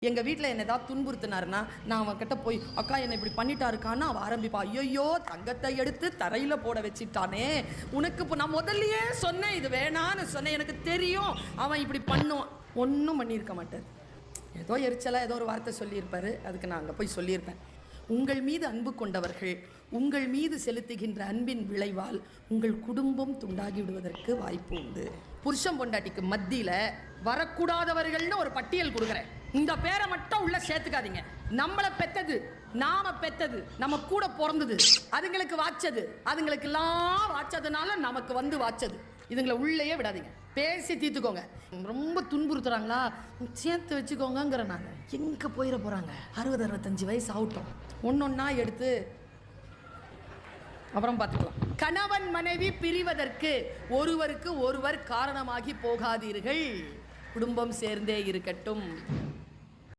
எங்கள் வீட்டில் என்ன ஏதாவது துன்புறுத்தினாருன்னா நான் அவன்கிட்ட போய் அக்கா என்னை இப்படி பண்ணிட்டாருக்கான்னு அவன் ஆரம்பிப்பா. ஐயோ தங்கத்தை எடுத்து தரையில் போட வச்சிட்டானே, உனக்கு இப்போ நான் முதல்லையே சொன்னேன் இது வேணான்னு சொன்னேன், எனக்கு தெரியும் அவன் இப்படி பண்ணுவான். ஒன்றும் பண்ணியிருக்க மாட்டார். ஏதோ எரிச்சலாக ஏதோ ஒரு வார்த்தை சொல்லியிருப்பார், அதுக்கு நான் அங்கே போய் சொல்லியிருப்பேன். உங்கள் மீது அன்பு கொண்டவர்கள் உங்கள் மீது செலுத்துகின்ற அன்பின் விளைவால் உங்கள் குடும்பம் துண்டாகி விடுவதற்கு வாய்ப்பு உண்டு. புருஷன் பொண்டாட்டிக்கு மத்தியில் வரக்கூடாதவர்கள்னு ஒரு பட்டியல் கொடுக்குறேன். இந்த பேரை மட்டும் உள்ள சேர்த்துக்காதீங்க. நம்மளை பெத்தது, நாம பெத்தது, நம்ம கூட பிறந்தது, அதுங்களுக்கு வாச்சது, அதுங்களுக்கெல்லாம் வாச்சதுனால நமக்கு வந்து வாச்சது, இதுங்களை உள்ளேயே விடாதீங்க. பேசி தீர்த்துக்கோங்க. ரொம்ப துன்புறுத்துறாங்களா சேர்த்து வச்சுக்கோங்கிற. நாங்கள் எங்கே போயிட போகிறாங்க? 60-65 வயசு ஆகட்டும், ஒன்னொன்னா எடுத்து அப்புறம் பார்த்துக்கலாம். கணவன் மனைவி பிரிவதற்கு ஒருவருக்கு ஒருவர் காரணமாகி போகாதீர்கள். குடும்பம் சேர்ந்தே இருக்கட்டும்.